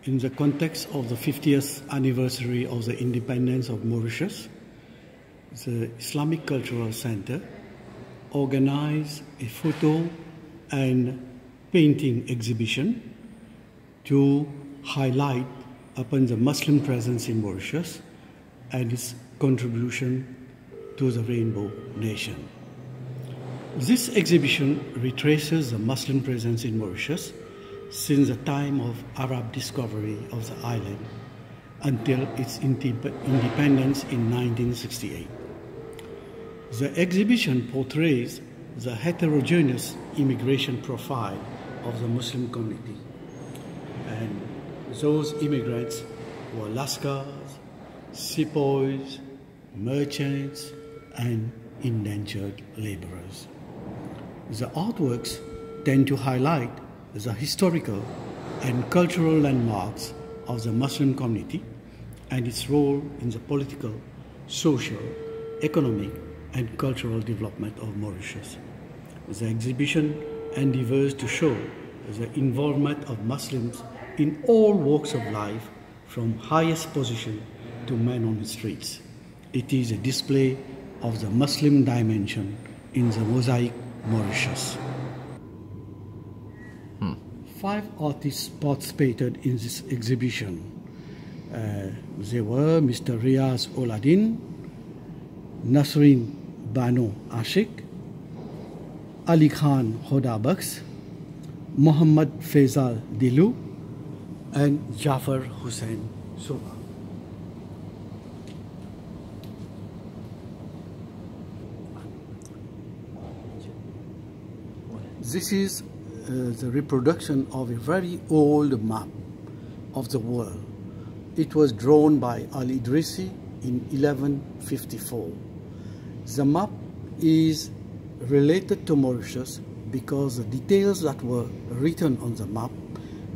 In the context of the 50th anniversary of the independence of Mauritius, the Islamic Cultural Center organized a photo and painting exhibition to highlight upon the Muslim presence in Mauritius and its contribution to the Rainbow Nation. This exhibition retraces the Muslim presence in Mauritius since the time of Arab discovery of the island until its independence in 1968. The exhibition portrays the heterogeneous immigration profile of the Muslim community, and those immigrants were Lascars, sepoys, merchants, and indentured laborers. The artworks tend to highlight the historical and cultural landmarks of the Muslim community and its role in the political, social, economic, and cultural development of Mauritius. The exhibition endeavors to show the involvement of Muslims in all walks of life, from highest position to men on the streets. It is a display of the Muslim dimension in the mosaic Mauritius. 5 artists participated in this exhibition. They were Mr. Riaz Oladin, Nasrin Bano Ashik, Ali Khan Hodabaks, Muhammad Faisal Dilu, and Jafar Hussain Soba. This is the reproduction of a very old map of the world. It was drawn by Al-Idrisi in 1154. The map is related to Mauritius because the details that were written on the map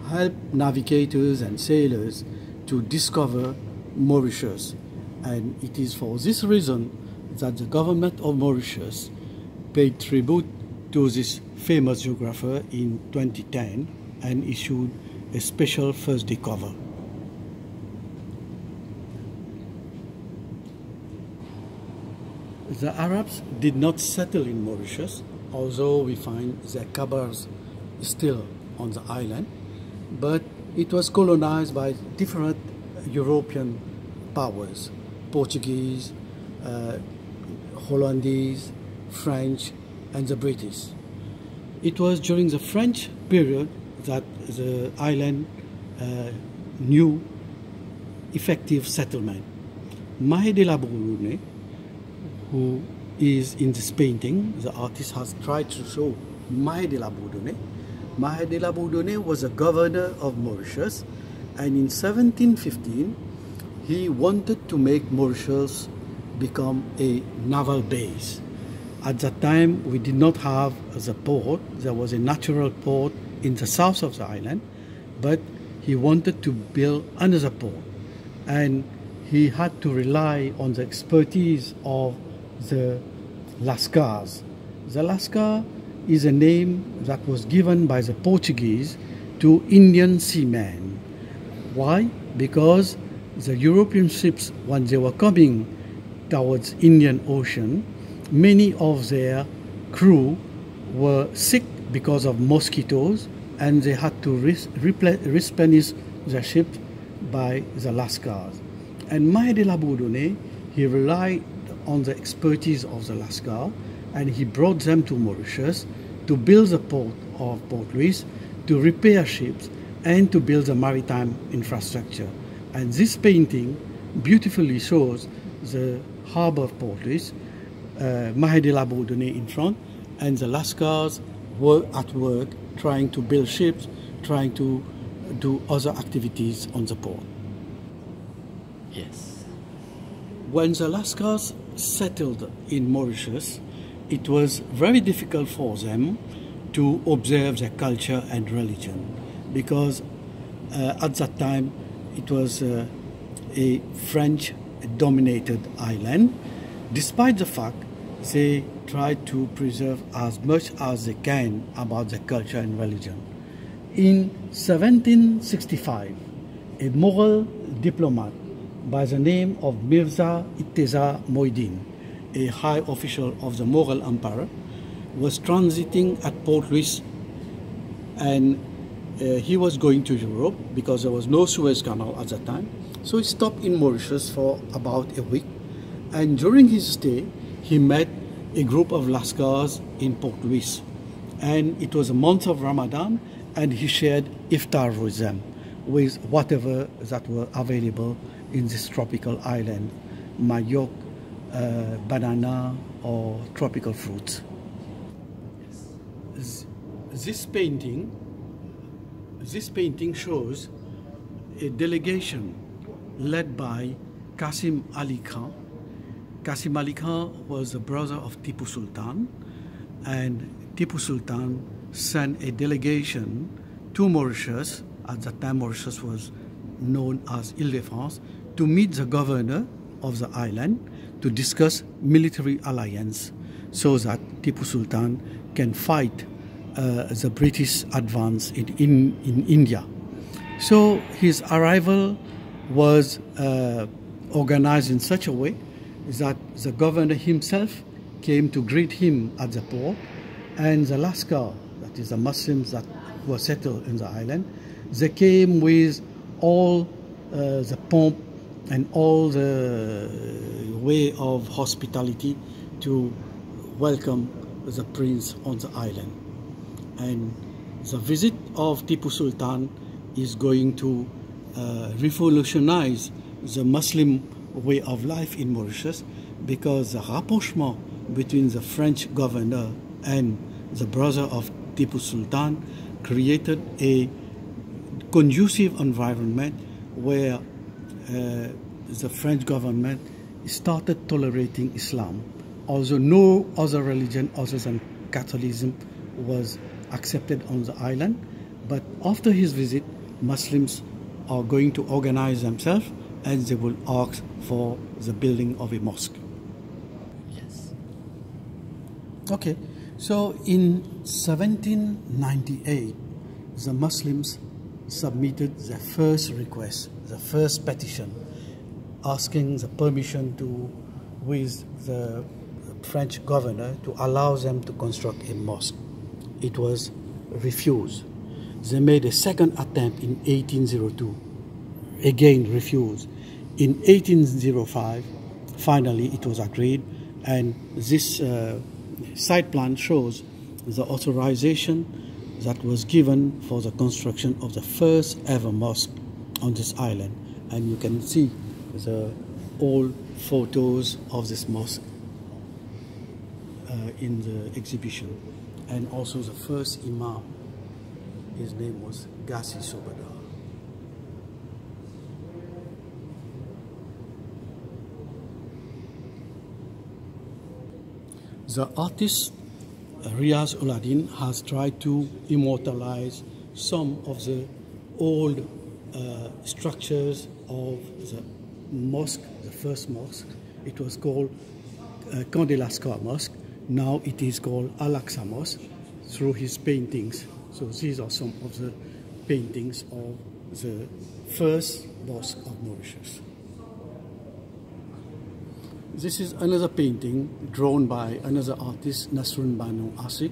help navigators and sailors to discover Mauritius, and it is for this reason that the government of Mauritius paid tribute to this famous geographer in 2010 and issued a special first day cover. The Arabs did not settle in Mauritius, although we find their kabars still on the island, but it was colonized by different European powers: Portuguese, Hollandese, French, and the British. It was during the French period that the island knew effective settlement. Mahedela Bourgoune, who is in this painting, the artist has tried to show Mahedela Bourgoune. Mahedela Bourgoune was a governor of Mauritius, and in 1715 he wanted to make Mauritius become a naval base. At that time, we did not have the port. There was a natural port in the south of the island, but he wanted to build another port, and he had to rely on the expertise of the Lascars. The Lascar is a name that was given by the Portuguese to Indian seamen. Why? Because the European ships, when they were coming towards Indian Ocean, many of their crew were sick because of mosquitoes, and they had to replenish the ship by the Lascars. And Mahedela Bourgoune, he relied on the expertise of the Lascar, and he brought them to Mauritius to build the port of Port Louis, to repair ships, and to build the maritime infrastructure. And this painting beautifully shows the harbor of Port Louis, Mahedela Bourgoune in front, and the Lascars were at work trying to build ships, trying to do other activities on the port. Yes. When the Lascars settled in Mauritius, it was very difficult for them to observe their culture and religion, because at that time it was a French-dominated island. Despite the fact they tried to preserve as much as they can about their culture and religion. In 1765, a Mughal diplomat by the name of Mirza Itteza Moiddin, a high official of the Mughal Empire, was transiting at Port Louis, and he was going to Europe because there was no Suez Canal at that time. So he stopped in Mauritius for about a week, and during his stay he met a group of Lascars in Port Louis, and it was a month of Ramadan, and he shared iftar with them with whatever that were available in this tropical island, mayok, banana or tropical fruits. This painting shows a delegation led by Qasim Ali Khan. Qasim Ali Khan was the brother of Tipu Sultan, and Tipu Sultan sent a delegation to Mauritius. At that time Mauritius was known as Île-de-France, to meet the governor of the island to discuss military alliance so that Tipu Sultan can fight the British advance in India. So his arrival was organized in such a way that the governor himself came to greet him at the port, and the Lascar, that is the Muslims that were settled in the island, they came with all the pomp and all the way of hospitality to welcome the prince on the island. And the visit of Tipu Sultan is going to revolutionize the Muslim way of life in Mauritius, because the rapprochement between the French governor and the brother of Tipu Sultan created a conducive environment where the French government started tolerating Islam, although no other religion other than Catholicism was accepted on the island. But after his visit, Muslims are going to organize themselves, and they will ask for the building of a mosque. Yes. Okay, so in 1798, the Muslims submitted their first request, the first petition, asking the permission with the French governor to allow them to construct a mosque. It was refused. They made a second attempt in 1802, again refused. In 1805, finally it was agreed, and this site plan shows the authorization that was given for the construction of the first ever mosque on this island. And you can see the old photos of this mosque in the exhibition. And also the first imam, his name was Gassi Sobadar. The artist Riaz Uladin has tried to immortalize some of the old structures of the mosque, the first mosque. It was called Camp de Lascar Mosque. Now it is called Al-Aqsa Mosque, through his paintings. So these are some of the paintings of the first mosque of Mauritius. This is another painting drawn by another artist, Nasrun Banu Asik,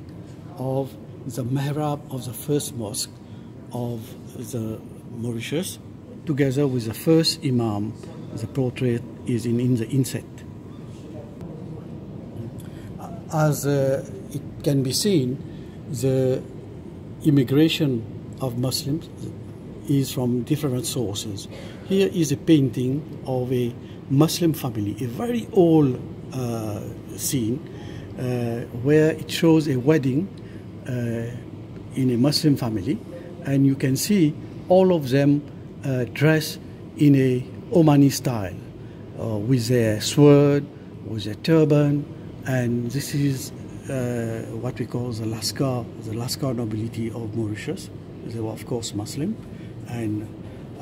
of the mihrab of the first mosque of the Mauritius, together with the first imam. The portrait is in the inset. As it can be seen, the immigration of Muslims is from different sources. Here is a painting of a Muslim family, a very old scene where it shows a wedding in a Muslim family, and you can see all of them dressed in a Omani style, with their sword, with their turban, and this is what we call the Lascar nobility of Mauritius. They were of course Muslim, and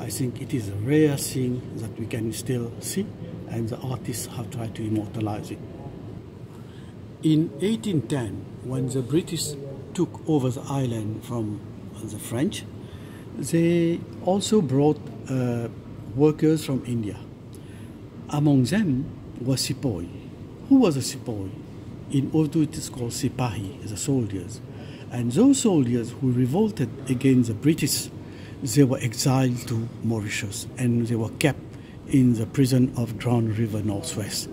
I think it is a rare scene that we can still see, and the artists have tried to immortalize it. In 1810, when the British took over the island from the French, they also brought workers from India. Among them was Sepoy. Who was a Sepoy? In Urdu it is called Sipahi, the soldiers. And those soldiers who revolted against the British, they were exiled to Mauritius and they were kept in the prison of Grand River Northwest.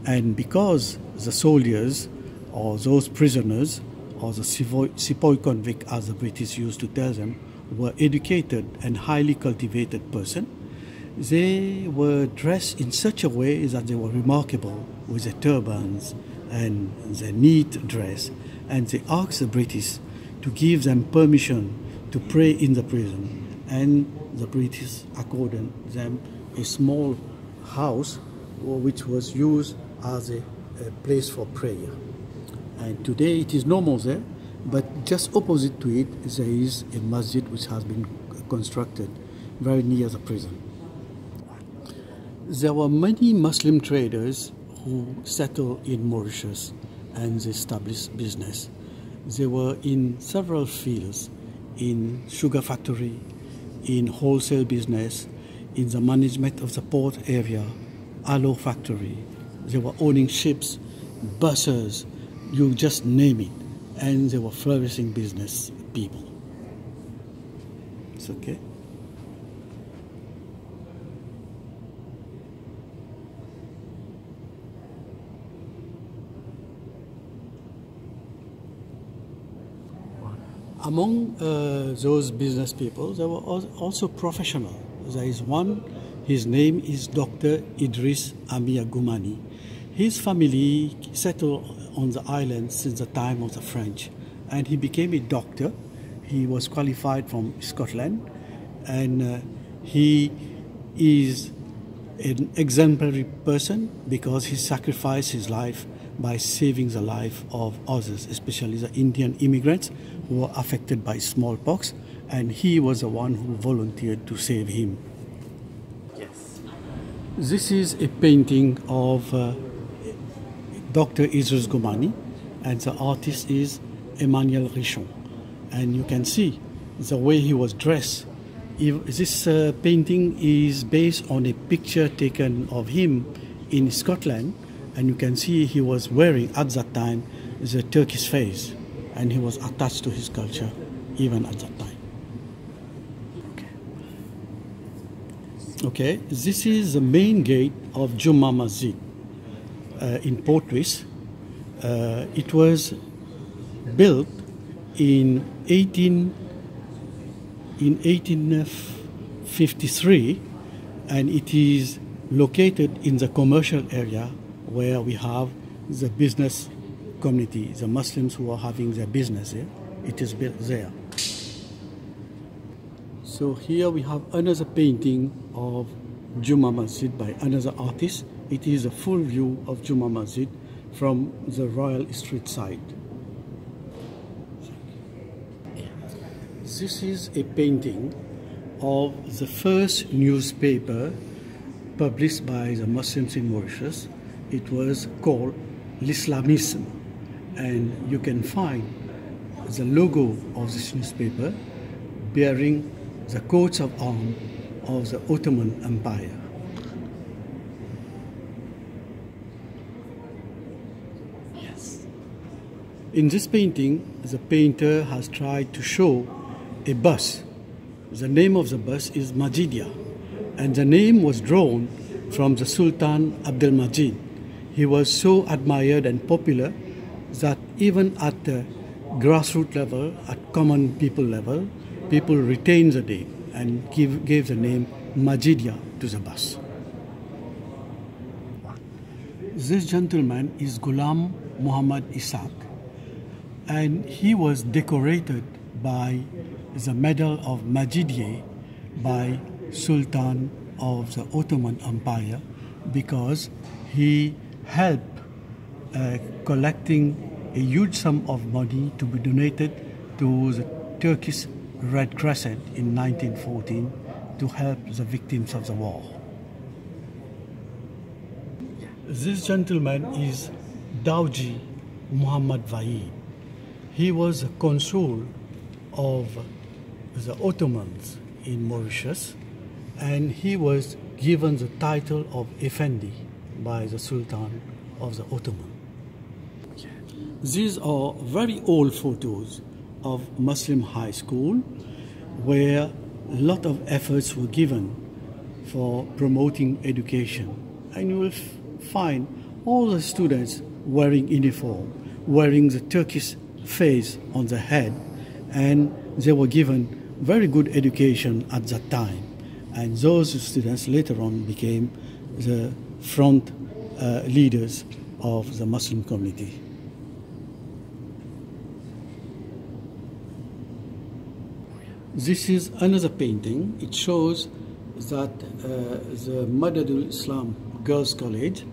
And because the soldiers or those prisoners or the Sepoy convict, as the British used to tell them, were educated and highly cultivated person, they were dressed in such a way that they were remarkable with their turbans and their neat dress, and they asked the British to give them permission to pray in the prison, and the British accorded them a small house which was used as a place for prayer. And today it is normal there, but just opposite to it there is a masjid which has been constructed very near the prison. There were many Muslim traders who settled in Mauritius and they established business. They were in several fields, in sugar factory, in wholesale business, in the management of the port area, aloe factory. They were owning ships, buses, you just name it, and they were flourishing business people. It's okay. Among those business people, there were also professional. There is one, his name is Dr. Idris Amia Goumani. His family settled on the island since the time of the French, and he became a doctor. He was qualified from Scotland, and he is an exemplary person because he sacrificed his life by saving the life of others, especially the Indian immigrants who were affected by smallpox, and he was the one who volunteered to save him. Yes. This is a painting of Dr. Idris Goumani, and the artist is Emmanuel Richon. And you can see the way he was dressed. This painting is based on a picture taken of him in Scotland, and you can see he was wearing at that time the Turkish face, and he was attached to his culture even at that time. Okay, this is the main gate of Jama Masjid in Port Louis. It was built in 1853, and it is located in the commercial area where we have the business community, the Muslims who are having their business there. It is built there. So here we have another painting of Jama Masjid by another artist. It is a full view of Jama Masjid from the Royal Street side. This is a painting of the first newspaper published by the Muslims in Mauritius. It was called L'Islamisme, and you can find the logo of this newspaper bearing the coats of arms of the Ottoman Empire. Yes. In this painting, the painter has tried to show a bus. The name of the bus is Majidia, and the name was drawn from the Sultan Abdul Majid. He was so admired and popular that even at the grassroots level, at common people level, people retained the name and gave the name Majidia to the bus. This gentleman is Ghulam Muhammad Ishaq, and he was decorated by the Medal of Majidiyeh by Sultan of the Ottoman Empire because he helped collecting a huge sum of money to be donated to the Turkish Red Crescent in 1914 to help the victims of the war. This gentleman is Dawji Muhammad Vaid. He was a consul of the Ottomans in Mauritius, and he was given the title of Effendi by the Sultan of the Ottoman. These are very old photos of Muslim high school where a lot of efforts were given for promoting education, and you will find all the students wearing uniform, wearing the Turkish face on the head, and they were given very good education at that time. And those students later on became the front leaders of the Muslim community. This is another painting. It shows that the Madadul Islam Girls College,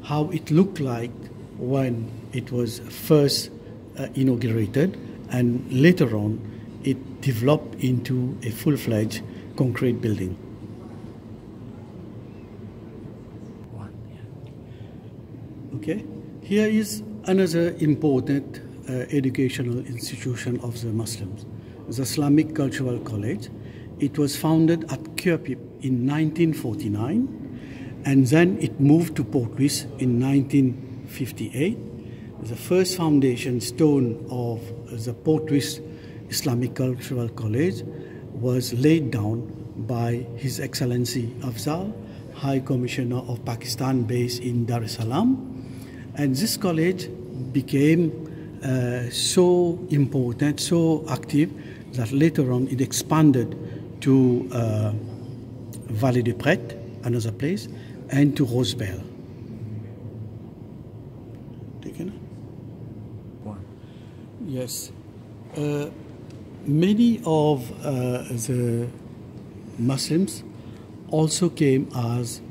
how it looked like when it was first inaugurated, and later on it developed into a full-fledged concrete building. Okay, here is another important educational institution of the Muslims, the Islamic Cultural College. It was founded at Kirpip in 1949, and then it moved to Port Louis in 1958. The first foundation stone of the Port Louis Islamic Cultural College was laid down by His Excellency Afzal, High Commissioner of Pakistan based in Dar es Salaam. And this college became so important, so active, that later on it expanded to Vallée des Prêtres, another place, and to Rosebel. Taken? Yes. Many of the Muslims also came as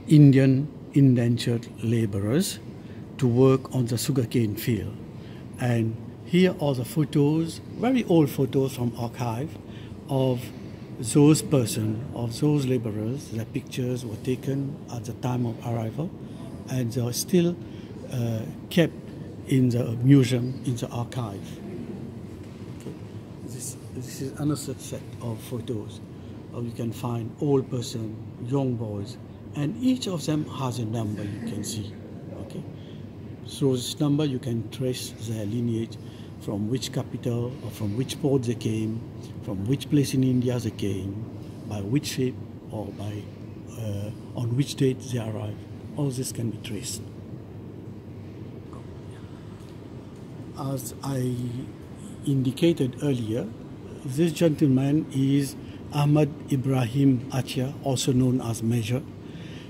Indian indentured laborers to work on the sugarcane field. And here are the photos, very old photos from archive of those persons, of those laborers. The pictures were taken at the time of arrival, and they are still kept in the museum, in the archive. Okay. This is another set of photos. You can find old person, young boys, and each of them has a number you can see. Okay. Through this number you can trace their lineage, from which capital or from which port they came, from which place in India they came, by which ship, or by on which date they arrived. All this can be traced. As I indicated earlier, this gentleman is Ahmad Ibrahim Achia, also known as Major.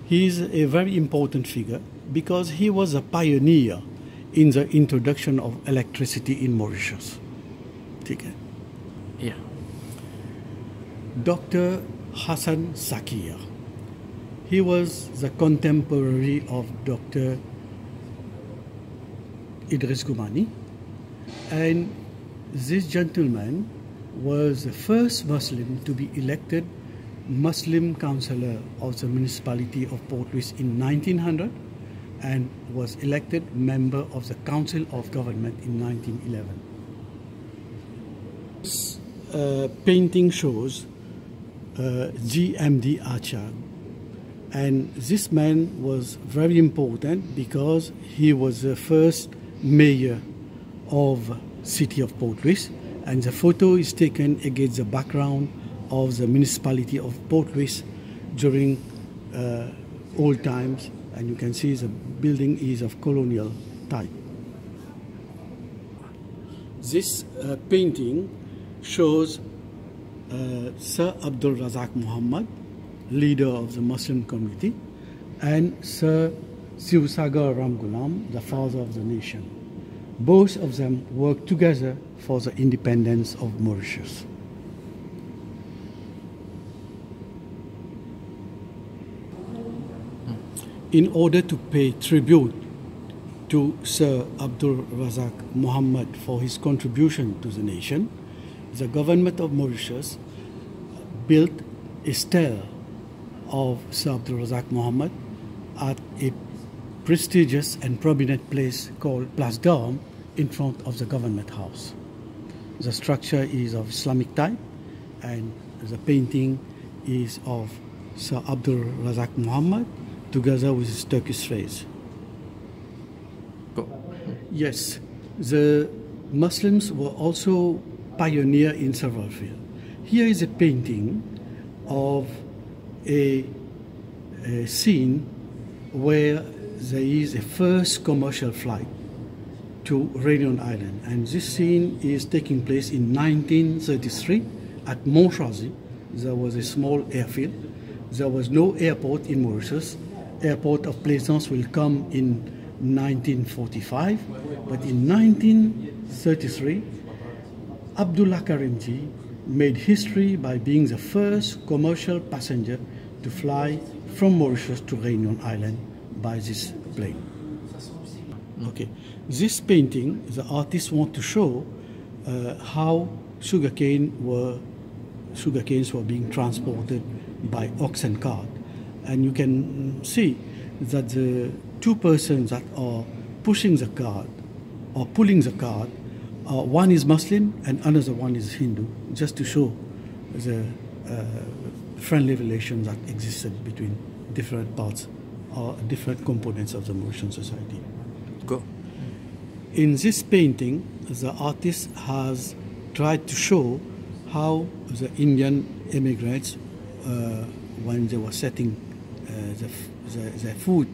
He is a very important figure because he was a pioneer in the introduction of electricity in Mauritius. Okay. Yeah. Dr. Hassan Sakia. He was the contemporary of Dr. Idris Gumani, and this gentleman was the first Muslim to be elected Muslim councillor of the municipality of Port Louis in 1900, and was elected member of the Council of Government in 1911. This painting shows GMD Acha, and this man was very important because he was the first mayor of city of Port Louis, and the photo is taken against the background of the municipality of Port Louis during old times, and you can see the building is of colonial type. This painting shows Sir Abdul Razak Muhammad, leader of the Muslim community, and Sir Sivasagar Ramgulam, the father of the nation. Both of them worked together for the independence of Mauritius. In order to pay tribute to Sir Abdul Razak Muhammad for his contribution to the nation, the government of Mauritius built a stele of Sir Abdul Razak Muhammad at a prestigious and prominent place called Place d'Armes in front of the government house. The structure is of Islamic type, and the painting is of Sir Abdul Razak Muhammad, together with his Turkish phrase. Yes, the Muslims were also pioneer in several fields. Here is a painting of a scene where there is a first commercial flight to Radeon Island, and this scene is taking place in 1933 at Mauritius. There was a small airfield. There was no airport in Mauritius. Airport of Plaisance will come in 1945, but in 1933, Abdullah Karimji made history by being the first commercial passenger to fly from Mauritius to Radeon Island by this plane. Okay, this painting, the artists want to show how sugarcanes were being transported by ox and cart, and you can see that the two persons that are pushing the cart or pulling the cart, one is Muslim and another one is Hindu, just to show the friendly relations that existed between different parts or different components of the Mauritian society. Go. In this painting, the artist has tried to show how the Indian immigrants, when they were setting their food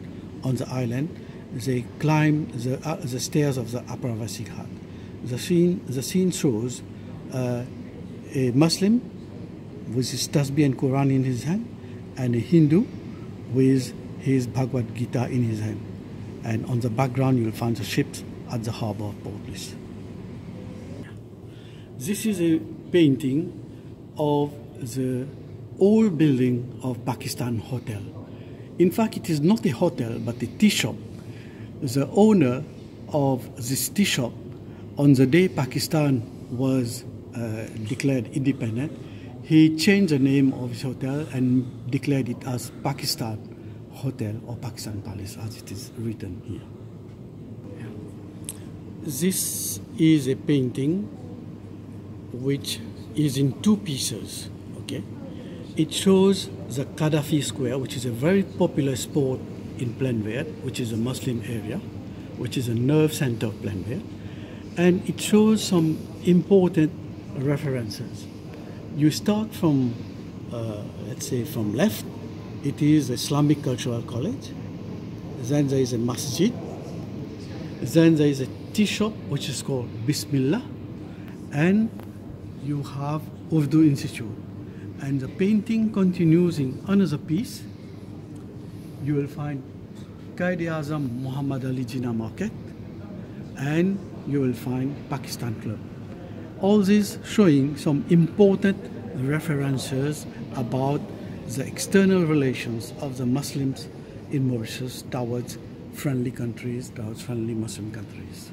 on the island, they climbed the stairs of the Upper Vasik Hut. The scene shows a Muslim with his Tasbih and Quran in his hand, and a Hindu with his Bhagavad Gita in his hand. And on the background, you'll find the ships at the harbor of Port Louis. This is a painting of the old building of Pakistan Hotel. In fact, it is not a hotel, but a tea shop. The owner of this tea shop, on the day Pakistan was declared independent, he changed the name of his hotel and declared it as Pakistan Hotel or Pakistan Palace, as it is written here. This is a painting which is in two pieces. Okay, it shows the Gaddafi Square, which is a very popular spot in Plainvert, which is a Muslim area, which is a nerve center of Plainvert, and it shows some important references. You start from, let's say, from left. It is Islamic Cultural College. Then there is a masjid. Then there is a tea shop, which is called Bismillah, and you have Urdu Institute. And the painting continues in another piece. You will find Quaid-e-Azam Muhammad Ali Jinnah Market, and you will find Pakistan Club. All this showing some important references about the external relations of the Muslims in Mauritius towards friendly countries, towards friendly Muslim countries.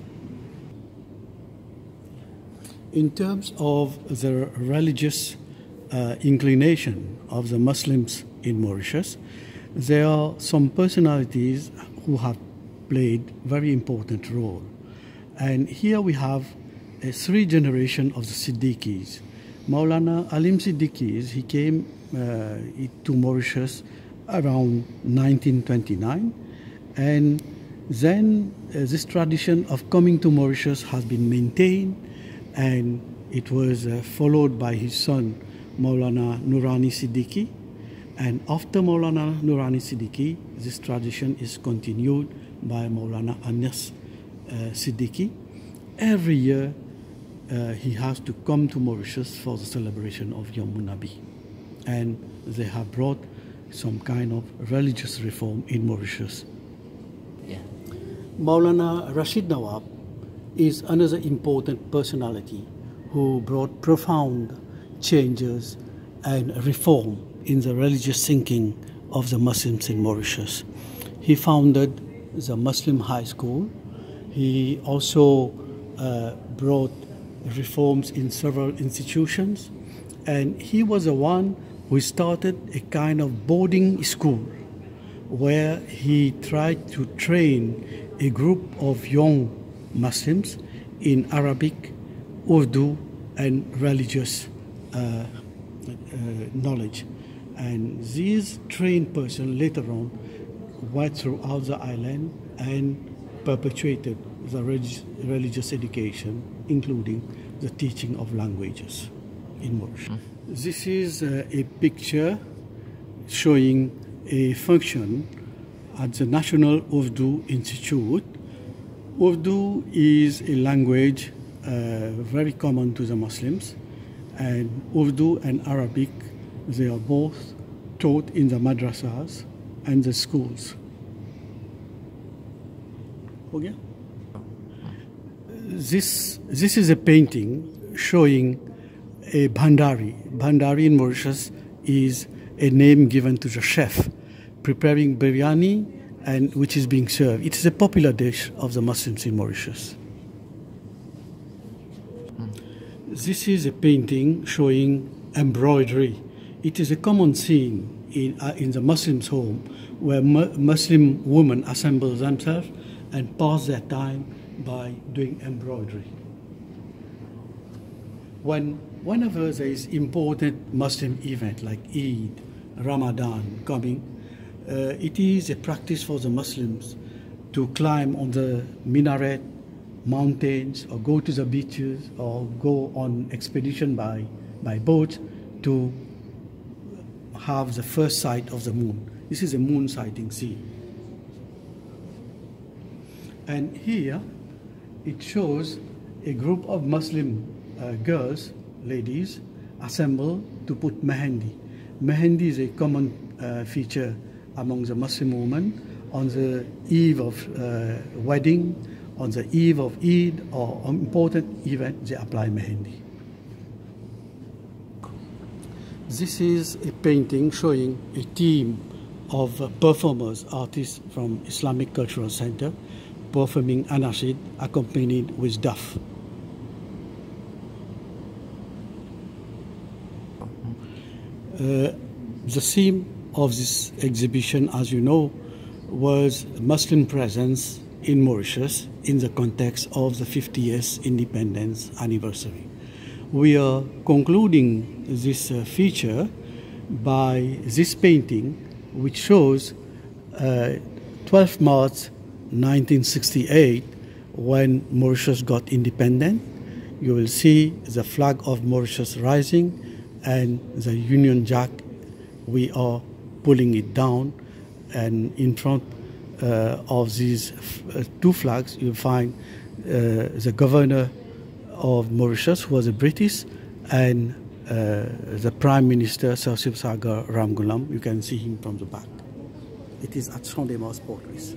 In terms of the religious inclination of the Muslims in Mauritius, there are some personalities who have played very important role. And here we have a three generation of the Siddiquis. Maulana Alim Siddiquis, he came to Mauritius around 1929, and then this tradition of coming to Mauritius has been maintained, and it was followed by his son Maulana Noorani Siddiqui, and after Maulana Noorani Siddiqui, this tradition is continued by Maulana Anas Siddiqui. Every year he has to come to Mauritius for the celebration of Yawmun Nabi, and they have brought some kind of religious reform in Mauritius. Yeah. Maulana Rashid Nawab is another important personality who brought profound changes and reform in the religious thinking of the Muslims in Mauritius. He founded the Muslim High School. He also brought reforms in several institutions, and he was the one who started a kind of boarding school where he tried to train a group of young Muslims in Arabic, Urdu, and religious knowledge. And these trained persons later on went throughout the island and perpetuated the religious education, including the teaching of languages in Mauritius. This is a picture showing a function at the National Urdu Institute. Urdu is a language very common to the Muslims, and Urdu and Arabic, they are both taught in the madrasas and the schools. Okay? This is a painting showing a bhandari. Bhandari in Mauritius is a name given to the chef preparing biryani, and which is being served. It is a popular dish of the Muslims in Mauritius. This is a painting showing embroidery. It is a common scene in the Muslims' home where Muslim women assemble themselves and pass their time by doing embroidery. Whenever there is important Muslim event like Eid, Ramadan coming, it is a practice for the Muslims to climb on the minaret, mountains, or go to the beaches, or go on expedition by boat to have the first sight of the moon. This is a moon sighting scene. And here it shows a group of Muslim girls, ladies, assemble to put mehendi. Mehendi is a common feature among the Muslim women. On the eve of wedding, on the eve of Eid or important event, they apply mehendi. This is a painting showing a team of performers, artists from Islamic Cultural Center performing anashid accompanied with duff. The theme of this exhibition, as you know, was Muslim presence in Mauritius in the context of the 50th independence anniversary. We are concluding this feature by this painting, which shows 12 March 1968, when Mauritius got independent. You will see the flag of Mauritius rising and the Union Jack. We are pulling it down, and in front of these two flags you'll find the governor of Mauritius, who was a British, and the Prime Minister Sir Sagar Ramgoolam. You can see him from the back. It is at Champ des Mars Portraits.